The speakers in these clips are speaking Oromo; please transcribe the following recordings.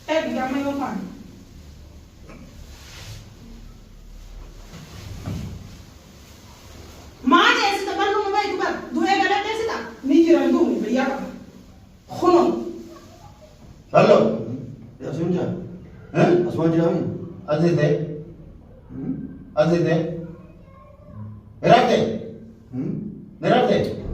Yang may upan. Mana esi tabar lu mabay tubar. Dua gala esi ta. Nijiran du biya ka. Khono. Hello. Ya sunja. Asma jami. Azite. Azite. Nerate. Nerate.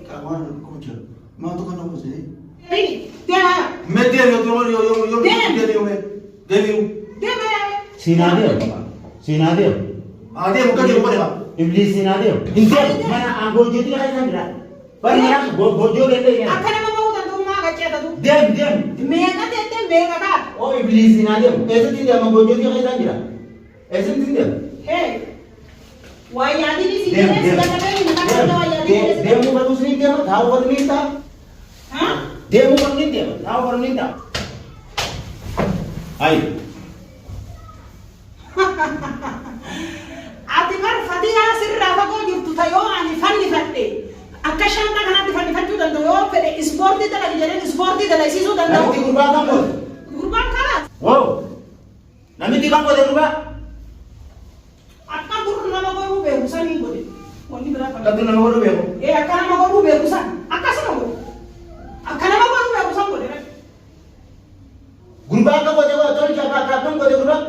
Kawan kerja. Mau tu kan apa sih? Ini dia. Media yo Dia mana? Sinadio. Ada bukan di rumah dia. Iblis sinadio. Inti mana anggo jadi kan sandra. Banyak bojo lele ya. Akan nama mau tentu mah kacau tu. Diam. Mega tete mega kan. Oh iblis sinadio. Ese tidak mau bojo dia kan sandra. Ese tidak. Hey. Wayadi ni sini sudah kata ni nak kata wayadi. Dia mau bagus ni dia tahu baru minta. Hah? Dia mau baru minta. Tahu baru minta. Ayo. Ati mar fatiha sirra fa ko jurtu tayo ani fanni fatte. Akashan ta kana fanni fattu dan do pede sporti ta lagi jare sporti da lai sisu dan do. Nanti kurban kamu. Kurban kala. Wow. Nanti bang ko de kurban. Akka buru nama ko rube usani ko de. Wani berapa? Tapi nama baru bego. Akka nama ko rube usan. Akka sana ko. Akka nama ko rube usan ko de. Kurban ka ko de wa tol ka ka ko de kurban.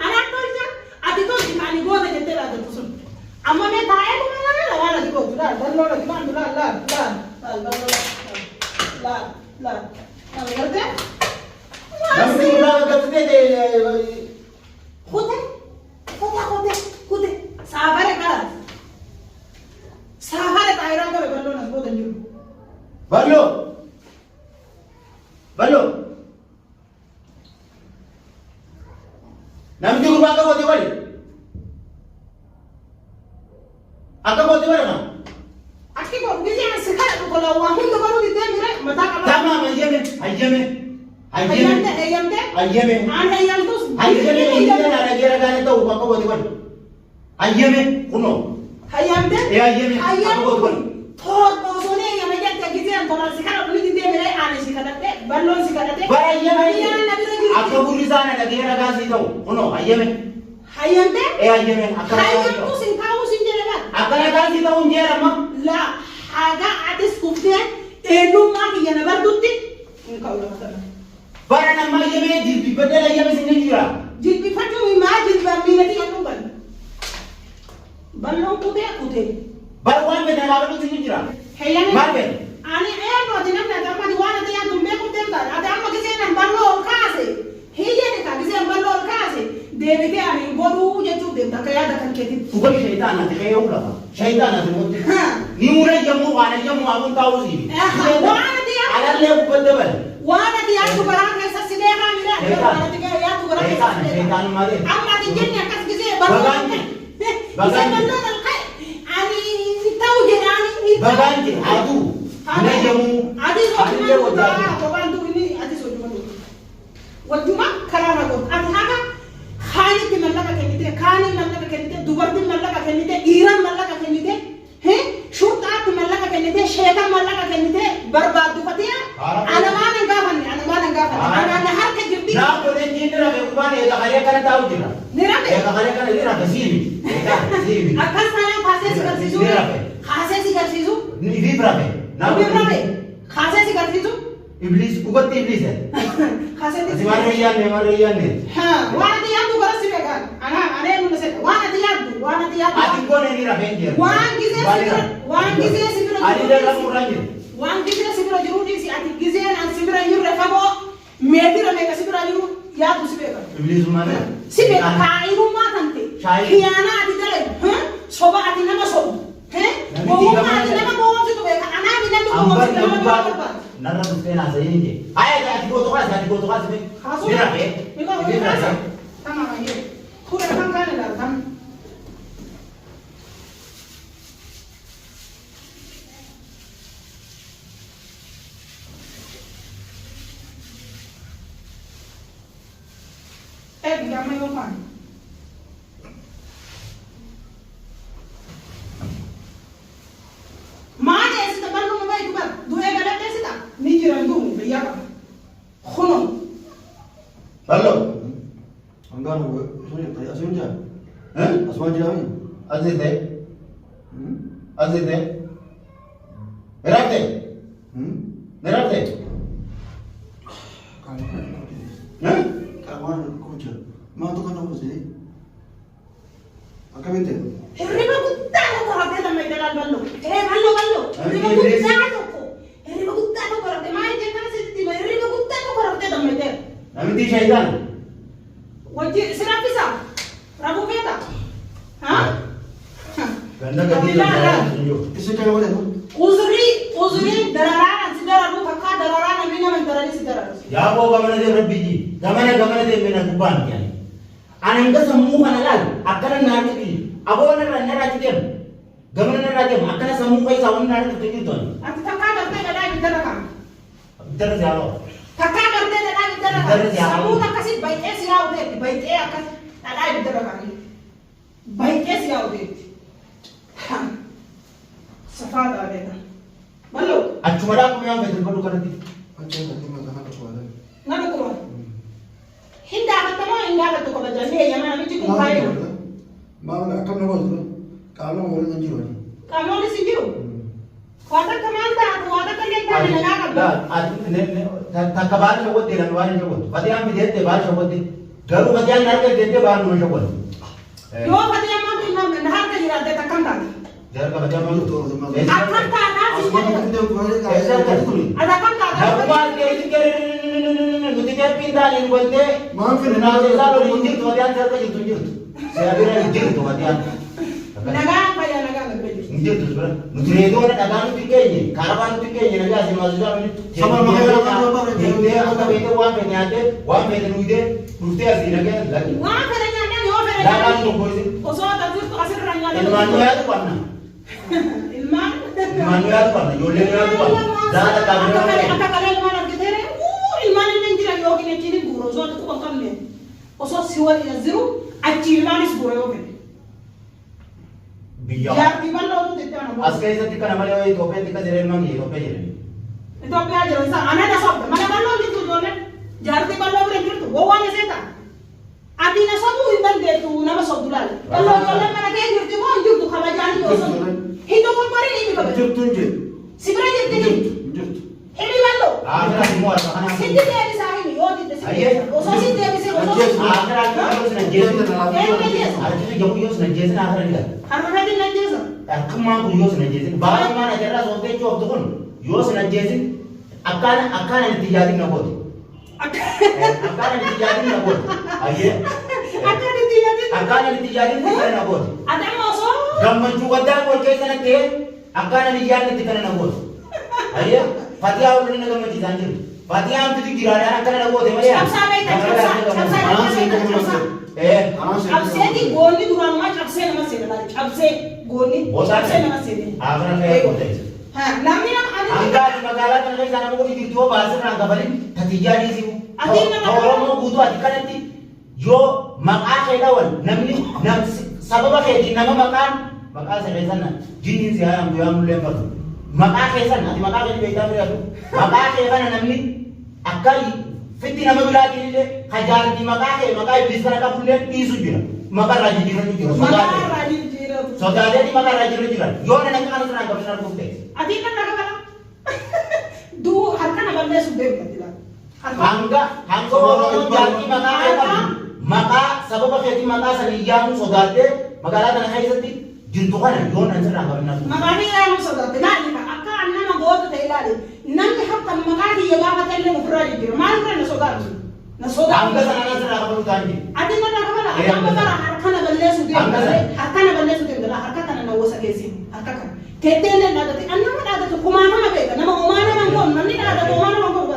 Anak tolja, ati to dikani goda jete la tu sun. Amma me tae ko mala la wala diko dula, dallo la diman dula la. Kamu ngerti? Nanti kurban ka de Kute. Sabare kala. Sabare tayran ko ballo na goda jiru. Ballo. Nanti kurban ka ko de wali. Aka ko de wali na. Aki ko biji an sikara ko la wa hunde baru di temire mata kala. Tama ayame. Ayamte. An ayam tu. Ayame ini na gira gane to ko de wali. Ayame kuno. Ayamte. Ayame. Ayam ko. Thor ko sone ayam jette gizi an thola sikara ko di temire an sikara te ballo sikara te. Bara ayame. Ayam na biro jiru. Aka burisana na gira gane to kuno ayame. Ayamte. Ayame aka. Ayam tu sing tahu sing jere kan. Aka na gane to unjera ma. La haga atis kufte enu ma ki yana bardutti. Engkau lah kata. Bara na ma ayame jilbi badala ayame sinjira. Jilbi fatu mi ma jilbi ambi nati anu ban. Ballo kute. Bara wan be na ma sinjira. Heyane. Marbe. Ani eno tinam na tamma diwana te ya tumbe kutem dar. Ade amma kise nan ballo kase. Heyane ka kise ballo kase. Devi te ani bodu je tu dem takaya da kan keti. Ugal shaitan na te ula. Shaitan na te mot. Ni mura jamu abun tawzi. Wana te ya. Ala le ubadbal. Wana te ya tu barang ke saside ha mira. Wana te ya tu barang ke saside. Shaitan mare. Amma te jenna kas kise ballo. Ballo dal kai. Ani tahu je ani. Baganti adu. Na jamu. Adi so babantu ini adi so juman. Wajuma karana go. Adi haga khani ti mallaka kenite, dubarti mallaka kenite, iran mallaka kenite, shurta ti mallaka kenite, sheka mallaka kenite, barbadu fatiya. Ana manan gafani. Ana har ke jirti. Na ko de jindra be kubane da kare kana tawu jira. Nira be. Ka kare kana nira ka sibi. Sibi. Akan sana khase sigar sisu. Khase sigar sisu. Ni vibra be. Na Vibra be. Khase sigar sisu. Iblis ugat iblis hai. Khase sigar. Mare yanne. Ha, wana ti yadu barasi be kan. Ana ane mun se. Wana ti yadu. Adi ko ne nira be ngira. Wan gize sibira. Adi da la muranje. Wan gize sibira jurudi si ati gize an sibira yurre fago. Medira me ka sibira yuru yadu sibe kan. Iblis mane. Sibe ka iru ma tante. Khiyana adi dale. Soba adi nama sob. Bohong adi nama bohong situ be kan. Ana adi nama bohong situ nama. Nara mustena sayinje. Aya adi ko to ka sibe. Mira be. Mira be. Tamam ayo. Kure kan kana dar tam. Yang may upan. Mana esi tabar lu mabay tubar. Egaa asuun jaa. Eh? Asumaan jiraami. Azite. Azite. Nerate. Nerate. Eh? Kawan kucil. Maa tu kan apa sih? Akkamitti? Hirriba guddaa tokko raftee damma idalaan ballo. Ballo. Hirriba guddaa tokko. Hirriba guddaa tokko raftee maa ijjeen kana sitti hima hirriba guddaa tokko raftee damma idee. Namitti shaytaan. Wajji si raffisa. Rafuu feeta. Haa? Ganda gadii lafa jiru. Isin kan waliin. Uzuri dararaan si dararu kakkaa dararaan namni nama hin darani si dararu. Yaa koo gamana deem rabbiji. Gamana deem mina gubbaan kiyani. Ani hanga sammuu kana laal akkana naatti fi aboo narraa deem. Gamana narraa deem akkana sammuu keessaa wanni naatti dhufte jirtu ani. Ati takkaa gartee dhadhaa ibiddara kaa'u. Ibiddara si haaloo. Takkaa gartee dhadhaa ibiddara kaa'u. Sammuun akkasii baay'ee si yaa'uteetti baay'ee akkas dhadhaa ibiddara kaa'u. Baay'ee si yaa'uteetti. Safaa dhaabedha. Ballo. Achuma dhaabuu yaa fayyadu baluu kanatti. Achii kan dhimma kana dhufuudhaan. Na dhukuma. Hin gaafattamoo hin gaafattu kabajannee eeyyamaa namichi kun faayida. Maamila akkam nama jiru? Qaamni waliin hin jiru. Qaamonni si jiru. Waan akka maal taatu waan akka leettaani nagaa qabda. Takka baala shawwattee lafa baala shawwattu. Fatiyaan fideettee baala shawwatte. Garuu fatiyaan harka deettee baala nama shawwattu. Yoo fatiyaan maal hin harka jiraatte takkam taate. Jarka fatiyaan maal Betul. Akkam taataa si jedhu. Eessa akkasi tuni? Ati akkam taataa. Nagumaan keessa kee nuti kee pintaan hin gootee. Maan fide Naa keessaa lolii hin jirtu fatiyaan sarka jirtu hin jirtu. Seera bira hin jirtu fatiyaan. Nagaan fayyaa nagaan garbee jirtu. Hin jirtu bira. Nuti reedoona dhagaa nuti keenye karabaa nuti keenye nagaa si maasuudhaa miti. Sama makee nama Deemtee akka beekte waan fedhe nyaattee waan fedhe dhugdee dhuftee asii nagee lagi. Waan fedhe nyaatan yoo fedhe Dhagaan tokko isin. osoo ati jirtu asirra nyaatan. Ilmaan nu yaadu qabna. Ilmaan. Ilmaan nu yaadu qabna. Ijoollee nu yaadu qabna. Zaata qabeenya Akka qabna. kalee ilmaan argiteere ilmaan inni jira yookiin achiin guura osoo ati quba qabne osoo si waliin jiru achi ilmaanis guura yoo fedhe. Biyya. Jaartii bal'oo nuti itti aanu. As keessatti kana malee Itoophiyaatti akka jireen mangi Itoophiyaa jedhani. Itoophiyaa jiru isaa anana sobda mana bal'oo jirtu ijoollee jaartii bal'oo bira jirtu gowwaan isee ta'a. Ati na sobuu hin dandeettu nama sobdu laala. Bal'oo ijoollee mana kee jirti moo hin jirtu kabajaanii yoo sobdu. Hin tokko barii inni kabaju. Jirtu hin jiru. Si bira jirti jirtu. Hin jirtu. Himi bal'oo. Aakhira immoo harka kanaan. Sitti deebisaa himi yoo didde si deebisa. Osoo si deebisee osoo si Aakhira yoo sin ajjeesin. Arjisa jabu yoo sin ajjeesin aakhira ni gala. harka fedhin nan jeesa. Akkumaan kun yoo sin ajjeesin. Baay'inaan ajarraa sootee cooftu kun yoo sin ajjeesin akkaan itti yaadin na gooti. Akkaan itti yaadin na gooti. Ayyee. Akka itti yaadin. Akkaan itti yaadin na gooti. Ati amma osoo. Gammachuu gaddaa wal keessa na ta'e akkaan itti yaadin itti kana na gooti. Ayyee. Fatiyaa waliin na gammachiisaan jiru. Fatiyaan fiti giraadhaan akkana na goote malee. Cabsaa beektaa cabsaa. Cabseeti goonni duraanumaa cabsee nama seena laala cabsee goonni cabsee nama seena. Aakhira kee goote. Namni nama Hanga ati magaalaa kana keessa nama godhi jirtu yoo baasirraan kabalin tatiyyaa dhiisimu. Oromoo guutuu ati kanatti yoo maqaa kee dhawan namni sababa keetiin nama maqaa isa keessan jinniin si haayamtu yaa mullee fatu. Maqaa keessan ati maqaa kee beektaa biraatu. Maqaa kee kana namni akka fitti nama biraatiin illee hajaarti maqaa kee maqaa iblis kana qabullee dhiisu jira. Maqaa irraa jijjiiratu jira. Sodaatee maqaa irraa jijjiiratu jira. Yoo na akka kana sirraan qabsisan arguuf ta'e. Ati kan naga kana. Duu harka na balleessu beekatti laala. Hanga Oromoo jaartii maqaa kee qabdu maqaa sababa keetii maqaa sana iyyaamu sodaattee magaalaa kana keessatti jirtu kana yoo nan sirraan qabsisan. Maqaa ni yaamu sodaatte laali akka nama gootu ta'e laali. Namni hatta maqaa kiyya gaafa ta'e ofirraa jijjiira. Maal irraa na sodaatu? Na sodaatu. Hanga sana na sirraa qabalu taa'anii. Ati na naga kana amma bara harka na balleessu deemte. Harka na balleessu deemte harka kana na wasa keessi. Harka kana. Tettee dhaadate annama dhaadate kumaa nama beeka nama homaa nama ngoon namni dhaadate homaa nama ngoon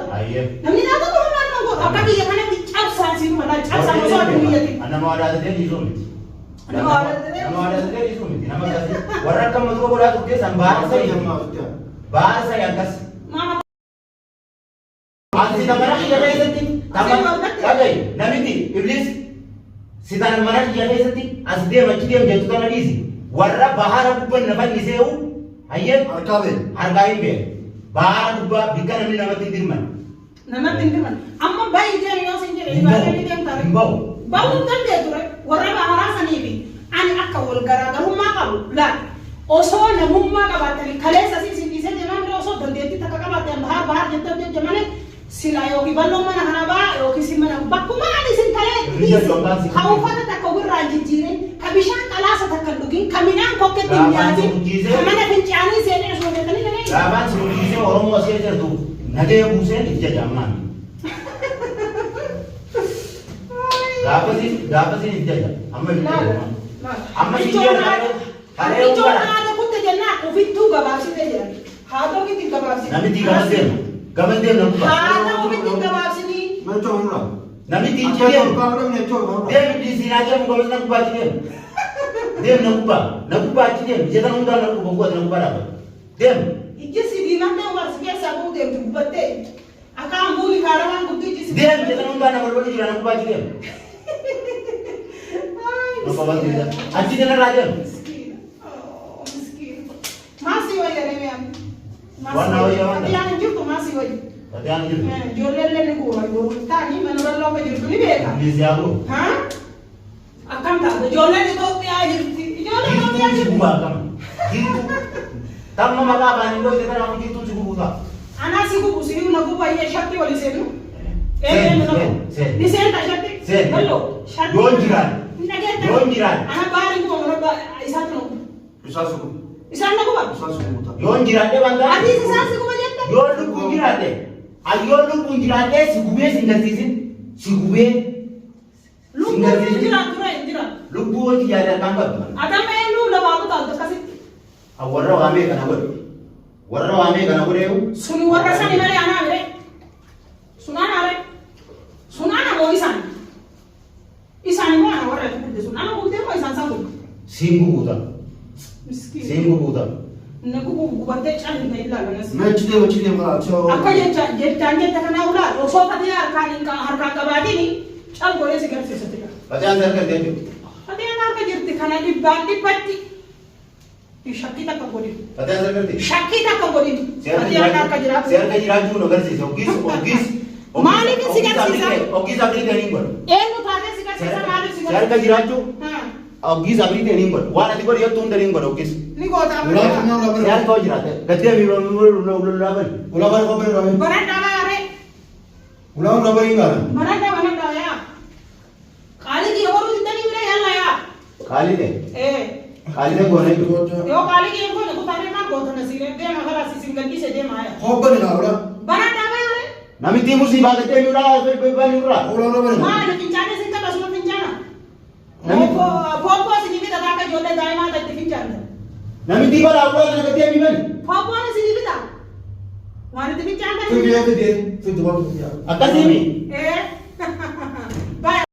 namni dhaadate homaa nama ngoon akka biyya kanatti cabsaan siin mala cabsaan osoo ati biyyatti nama waadaatee dhiisuu miti nama waadaatee dhiisuu miti nama akkasii warra akka matuu godhaa turtee san baasa akkas ansi mana kiyya keessatti dhagayi namitti iblis sitan mana kiyya keessatti as deemachi deem jettu kana dhiisi warra bahara gubbaan na fannisee'u hayyee harkaa hin beeku bahara gubbaa bikka namni namatti hin dirman amma baay'ee deemu yoo sin jedhe ibaadanii deemtaa hin bahu Bawun dandee ture warra baaraa saniifi ani akka wal garaagarummaa qabu laal osoo namummaa qabaatanii kaleessa isin dhiisee deeman bira osoo dandeettii takka qabaatan bahar jettee hojjette malee sila yookiin bal'oo mana kana baa yookiin si mana bakkuma ani isin kalee ka uffata takka ofirraa jijjiirin ka bishaan qalaasa takka dhugin ka midhaan kokketti hin nyaatin ka mana fincaanii seenee osoo hojjetanii danee. Gaafaan si guddisee Oromoo asii jirtu nagee buuseen itti jajjaammaan. Gaafasi itti jajja amma itti jajjaammaan. Amma itti jajjaammaan. Ijoon haadha kutte jennaan ofittuu gabaabsitee jiran. Haadha ofitti gabaabsitee. Namitti gamas deema. Gamas deema namni kubbaa. Haadha ofitti gabaabsitee. Macam mana? Namitti itti Apa deema. kau ada ni cakap mana? Deema diisinaa deemu gamas na kubbaa itti deema. Deema na kubbaa itti deema. Jeetan hundaa na kubbaa bu'aa na kubbaa dhaabata. Deema. Ijjisi diimandee warsi keessaa buutee dubbattee akkaan buuli kaaramaan guddoo ijjisi. Deema jeetan hundaa na balballi jira na kubbaa itti deema. Achi deema irraa deema. Masih wajah ni mem. Warna wajah mana? Yang jauh tu masih wajah. Yang jauh. Jualan ni gua, tani menurut lo macam tu ni bega. Di siapa? Hah? Akan tak? Jualan itu dia jadi. Jualan itu dia jadi. Gua kan. Gitu. Tamu maka apa ni? Lo kita nak gitu cukup buka. Anak sih gua sini nak gua bayar syakti wali senu. Di sini tak syakti. Belum. Don jiran. Don jiran. Anak baru gua menurut isat lo. Bisa suku. Isat nak gua? Bisa suku tak? Don jiran deh bangga. Adi isat sih gua jadi. Don lu pun jiran deh. Ayo lu pun jiran deh. Si gube singgah sisin. Si gube. Lu pun jiran tu lah jiran. Lu pun jiran bangga. Ada main lu dah baru tahu tu kasih. Warna kami kan aku. Warna kami kan aku deh. Suni warna sana ni anak ni. Sunana ni. Sunana mau isan. Isan ni mana warna tu? Sunana mau dia mau isan sanggup. Singgu buta. Miskin. Singgu buta. Nak gua buat deh cari ni lah kan. Macam dia mana? Cakap. Apa je tanya tak kena ular. Rosok tadi harga kabadi ni. Cal boleh segar sesuatu. Baca answer kan dia. Tadi anak kerja tu kena di bandi pati. Syakti tak kau boleh. Baca answer kan dia. Syakti tak kau boleh. Tadi anak kerja. Share ka jiraju no garsi ogis. Malik ni sigar sisa. Ogis abri training bar. Nu tadi sigar sisa malik sigar. Share ka jiraju. Haa. Ogis abri training bar. Wana di bar yo tun training bar ogis. Ni kau tak Ulah apa. punya ulah ber. Share kau jirate. Gadde mi ulah bar. Ulah ber kau ber. Barat dah are. Ulah ber ingat. Barat dah ya. Kali di orang itu tadi bila yang lah ya. Kali de. Kali de gone tu. Yo kali di yang kau tadi mana kau tu nasi dia makan nasi singgah kisah dia maya. Kau ber ingat ulah. Barat dah are. Nami timu si bagat te ulah bani ulah. Ulah ber ingat. Mana pincana sinta pasal pincana. Popo sini kita tak akan jual dah mana tak pincana. Nami tiba la ulah na gadde mi bani. Popo ni sini kita. Mana tu pincana? Tu dia tu dia. Tu tu bawa tu dia. Akasimi.